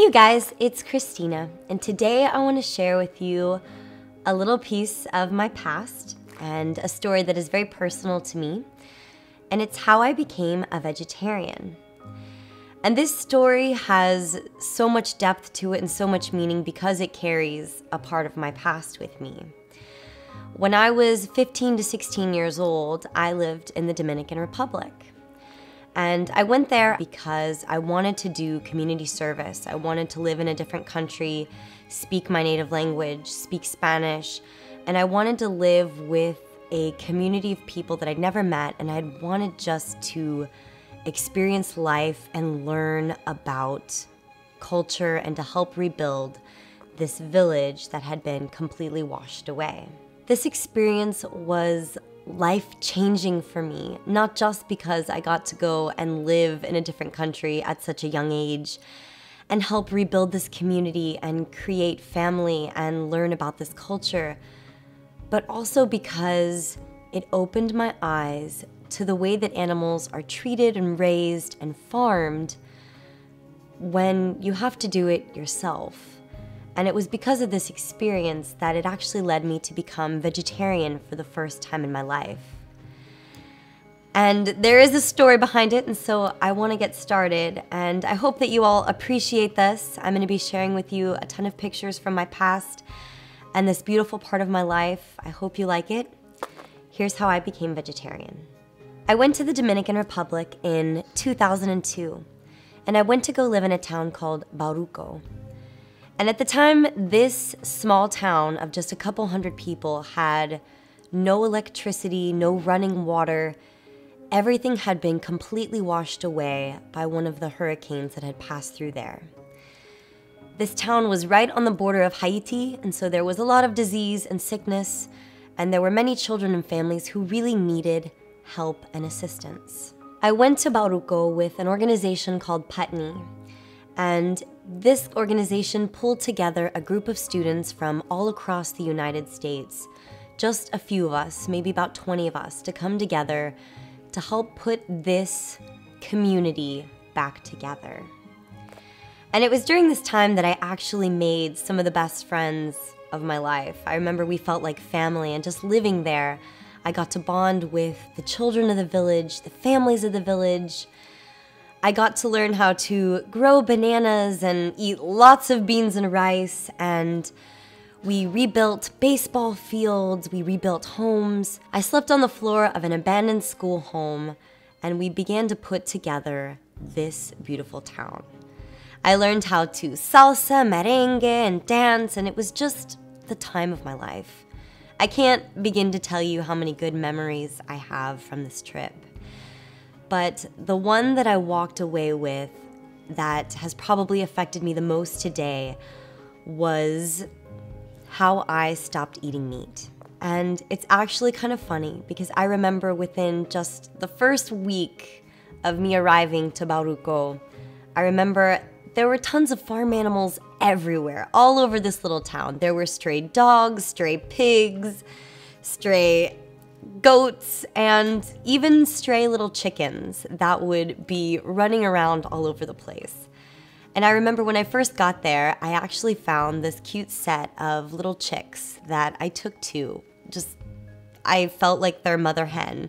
you guys, it's Kristina, and today I want to share with you a little piece of my past and a story that is very personal to me, and it's how I became a vegetarian. And this story has so much depth to it and so much meaning because it carries a part of my past with me. When I was 15 to 16 years old, I lived in the Dominican Republic. And I went there because I wanted to do community service. I wanted to live in a different country, speak my native language, speak Spanish, and I wanted to live with a community of people that I'd never met, and I wanted just to experience life and learn about culture and to help rebuild this village that had been completely washed away. This experience was life-changing for me, not just because I got to go and live in a different country at such a young age and help rebuild this community and create family and learn about this culture, but also because it opened my eyes to the way that animals are treated and raised and farmed when you have to do it yourself. And it was because of this experience that it actually led me to become vegetarian for the first time in my life. And there is a story behind it, and so I want to get started, and I hope that you all appreciate this. I'm going to be sharing with you a ton of pictures from my past and this beautiful part of my life. I hope you like it. Here's how I became vegetarian. I went to the Dominican Republic in 2002, and I went to go live in a town called Bauruco. And at the time, this small town of just a couple hundred people had no electricity, no running water. Everything had been completely washed away by one of the hurricanes that had passed through there. This town was right on the border of Haiti, and so there was a lot of disease and sickness, and there were many children and families who really needed help and assistance. I went to Bauruco with an organization called Patni, and this organization pulled together a group of students from all across the United States, just a few of us, maybe about 20 of us, to come together to help put this community back together. And it was during this time that I actually made some of the best friends of my life. I remember we felt like family, and just living there, I got to bond with the children of the village, the families of the village. I got to learn how to grow bananas and eat lots of beans and rice, and we rebuilt baseball fields, we rebuilt homes. I slept on the floor of an abandoned school home, and we began to put together this beautiful town. I learned how to salsa, merengue, and dance, and it was just the time of my life. I can't begin to tell you how many good memories I have from this trip. But the one that I walked away with that has probably affected me the most today was how I stopped eating meat. And it's actually kind of funny because I remember within just the first week of me arriving to Bauruco, I remember there were tons of farm animals everywhere, all over this little town. There were stray dogs, stray pigs, stray goats, and even stray little chickens that would be running around all over the place. And I remember when I first got there, I actually found this cute set of little chicks that I took to. I felt like their mother hen.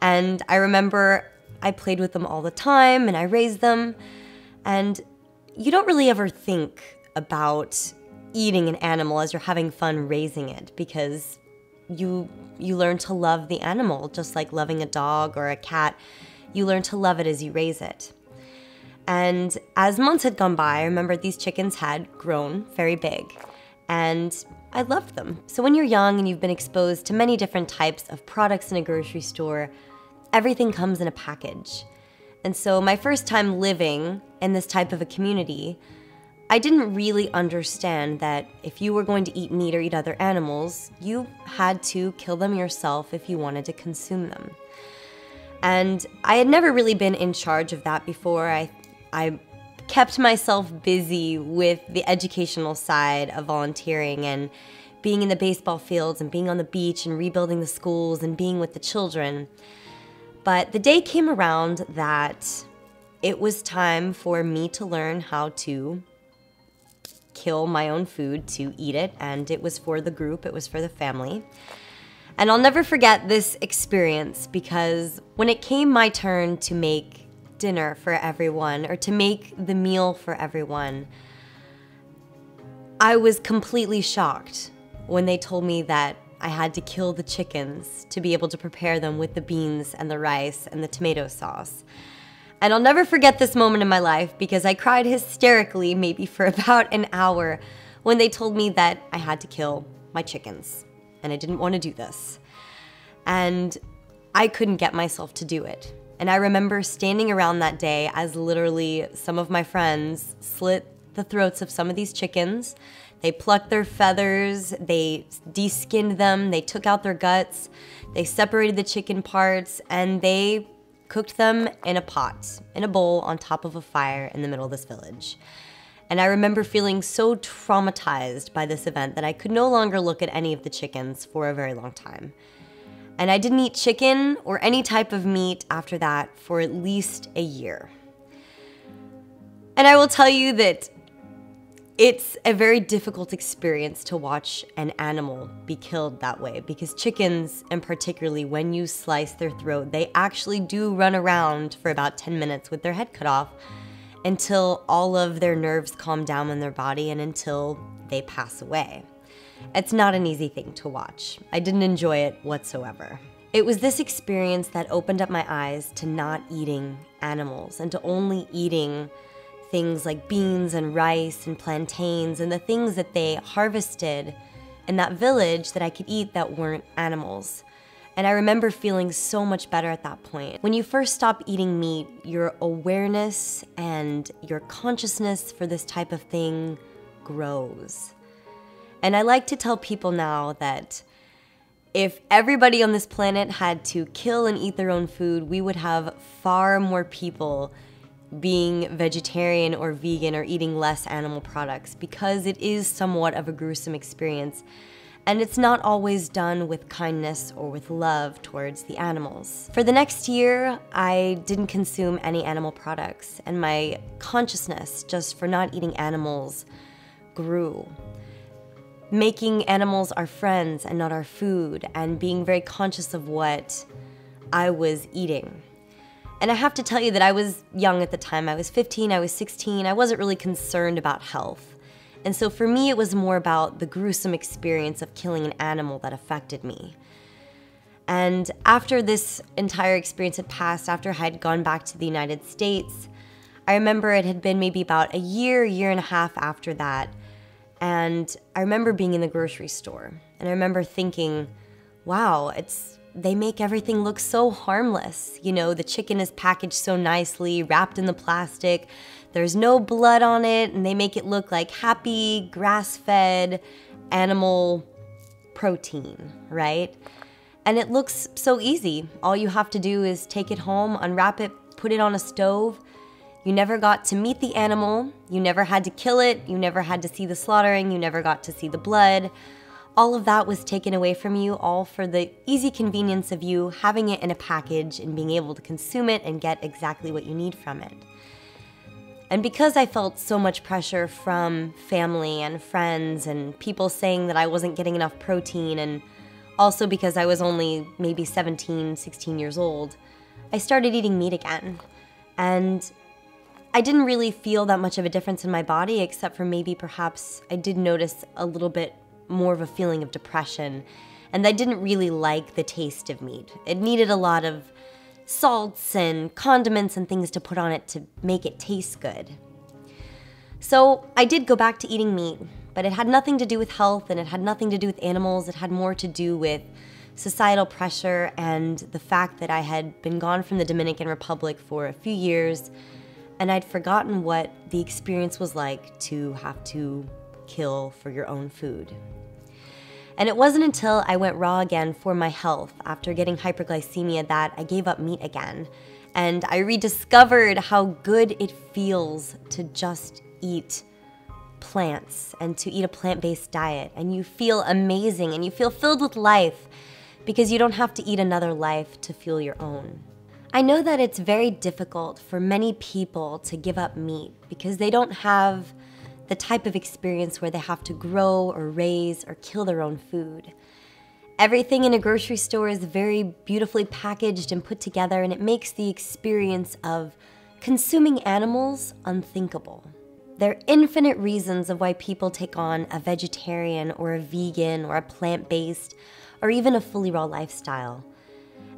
And I remember I played with them all the time and I raised them. And you don't really ever think about eating an animal as you're having fun raising it, because you learn to love the animal just like loving a dog or a cat. You learn to love it as you raise it. And as months had gone by, I remember these chickens had grown very big, and I loved them. So when you're young and you've been exposed to many different types of products in a grocery store, everything comes in a package. And so my first time living in this type of a community, I didn't really understand that if you were going to eat meat or eat other animals, you had to kill them yourself if you wanted to consume them. And I had never really been in charge of that before. I kept myself busy with the educational side of volunteering and being in the baseball fields and being on the beach and rebuilding the schools and being with the children. But the day came around that it was time for me to learn how to kill my own food to eat it, and it was for the group, it was for the family. And I'll never forget this experience, because when it came my turn to make dinner for everyone, or to make the meal for everyone, I was completely shocked when they told me that I had to kill the chickens to be able to prepare them with the beans and the rice and the tomato sauce. And I'll never forget this moment in my life, because I cried hysterically maybe for about an hour when they told me that I had to kill my chickens, and I didn't want to do this. And I couldn't get myself to do it. And I remember standing around that day as literally some of my friends slit the throats of some of these chickens. They plucked their feathers, they de-skinned them, they took out their guts, they separated the chicken parts, and they cooked them in a pot, in a bowl on top of a fire in the middle of this village. And I remember feeling so traumatized by this event that I could no longer look at any of the chickens for a very long time. And I didn't eat chicken or any type of meat after that for at least a year. And I will tell you that it's a very difficult experience to watch an animal be killed that way, because chickens, and particularly when you slice their throat, they actually do run around for about 10 minutes with their head cut off until all of their nerves calm down in their body and until they pass away. It's not an easy thing to watch. I didn't enjoy it whatsoever. It was this experience that opened up my eyes to not eating animals and to only eating things like beans and rice and plantains and the things that they harvested in that village that I could eat that weren't animals. And I remember feeling so much better at that point. When you first stop eating meat, your awareness and your consciousness for this type of thing grows. And I like to tell people now that if everybody on this planet had to kill and eat their own food, we would have far more people being vegetarian or vegan or eating less animal products, because it is somewhat of a gruesome experience, and it's not always done with kindness or with love towards the animals. For the next year, I didn't consume any animal products, and my consciousness just for not eating animals grew. Making animals our friends and not our food, and being very conscious of what I was eating. And I have to tell you that I was young at the time. I was 15, I was 16. I wasn't really concerned about health. And so for me, it was more about the gruesome experience of killing an animal that affected me. And after this entire experience had passed, after I had gone back to the United States, I remember it had been maybe about a year and a half after that. And I remember being in the grocery store. And I remember thinking, wow, they make everything look so harmless. You know, the chicken is packaged so nicely, wrapped in the plastic. There's no blood on it, and they make it look like happy, grass-fed animal protein, right? And it looks so easy. All you have to do is take it home, unwrap it, put it on a stove. You never got to meet the animal. You never had to kill it. You never had to see the slaughtering. You never got to see the blood. All of that was taken away from you, all for the easy convenience of you having it in a package and being able to consume it and get exactly what you need from it. And because I felt so much pressure from family and friends and people saying that I wasn't getting enough protein, and also because I was only maybe 17, 16 years old, I started eating meat again. And I didn't really feel that much of a difference in my body, except for maybe perhaps I did notice a little bit more of a feeling of depression, and I didn't really like the taste of meat. It needed a lot of salts and condiments and things to put on it to make it taste good. So I did go back to eating meat, but it had nothing to do with health, and it had nothing to do with animals. It had more to do with societal pressure and the fact that I had been gone from the Dominican Republic for a few years, and I'd forgotten what the experience was like to have to kill for your own food. And it wasn't until I went raw again for my health after getting hyperglycemia that I gave up meat again. And I rediscovered how good it feels to just eat plants and to eat a plant-based diet. And you feel amazing and you feel filled with life because you don't have to eat another life to fuel your own. I know that it's very difficult for many people to give up meat because they don't have the type of experience where they have to grow or raise or kill their own food. Everything in a grocery store is very beautifully packaged and put together, and it makes the experience of consuming animals unthinkable. There are infinite reasons of why people take on a vegetarian or a vegan or a plant-based or even a fully raw lifestyle.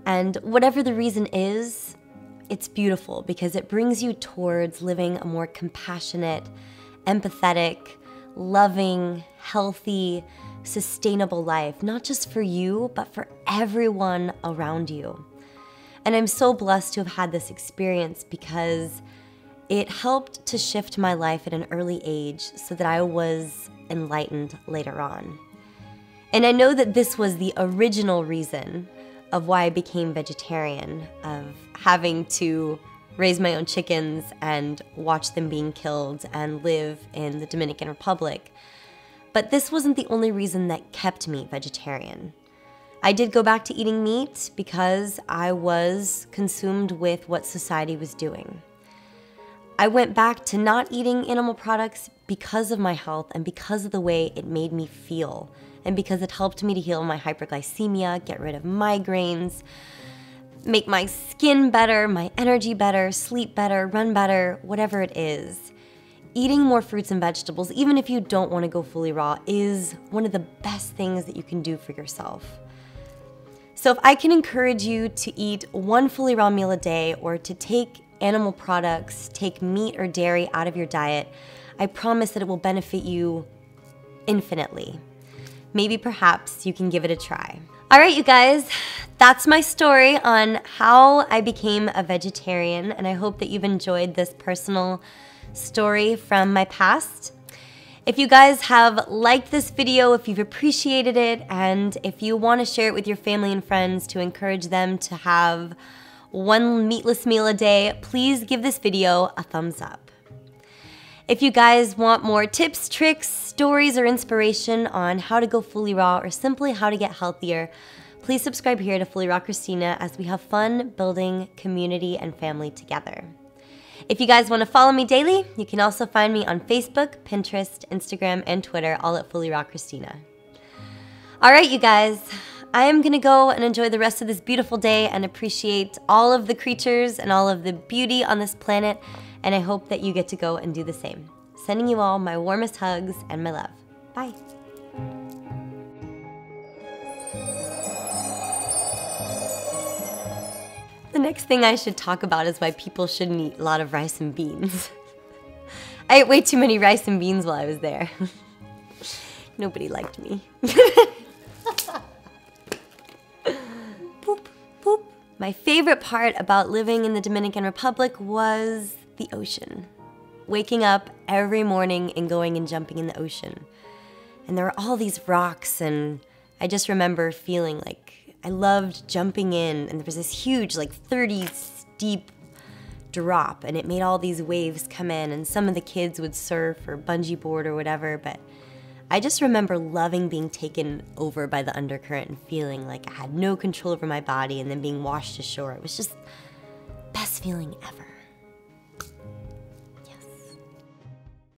And whatever the reason is, it's beautiful because it brings you towards living a more compassionate, empathetic, loving, healthy, sustainable life, not just for you, but for everyone around you. And I'm so blessed to have had this experience because it helped to shift my life at an early age so that I was enlightened later on. And I know that this was the original reason of why I became vegetarian, of having to raise my own chickens and watch them being killed and live in the Dominican Republic. But this wasn't the only reason that kept me vegetarian. I did go back to eating meat because I was consumed with what society was doing. I went back to not eating animal products because of my health and because of the way it made me feel, and because it helped me to heal my hyperglycemia, get rid of migraines, make my skin better, my energy better, sleep better, run better, whatever it is. Eating more fruits and vegetables, even if you don't want to go fully raw, is one of the best things that you can do for yourself. So if I can encourage you to eat one fully raw meal a day, or to take animal products, take meat or dairy out of your diet, I promise that it will benefit you infinitely. Maybe perhaps you can give it a try. All right, you guys, that's my story on how I became a vegetarian, and I hope that you've enjoyed this personal story from my past. If you guys have liked this video, if you've appreciated it, and if you want to share it with your family and friends to encourage them to have one meatless meal a day, please give this video a thumbs up. If you guys want more tips, tricks, stories, or inspiration on how to go fully raw or simply how to get healthier, please subscribe here to FullyRawKristina as we have fun building community and family together. If you guys want to follow me daily, you can also find me on Facebook, Pinterest, Instagram, and Twitter, all at FullyRawKristina. All right, you guys, I am going to go and enjoy the rest of this beautiful day and appreciate all of the creatures and all of the beauty on this planet, and I hope that you get to go and do the same. Sending you all my warmest hugs and my love. Bye. The next thing I should talk about is why people shouldn't eat a lot of rice and beans. I ate way too many rice and beans while I was there. Nobody liked me. Boop, boop. My favorite part about living in the Dominican Republic was the ocean. Waking up every morning and going and jumping in the ocean. And there were all these rocks, and I just remember feeling like I loved jumping in, and there was this huge, like 30 steep drop, and it made all these waves come in, and some of the kids would surf or bungee board or whatever, but I just remember loving being taken over by the undercurrent and feeling like I had no control over my body and then being washed ashore. It was just the best feeling ever.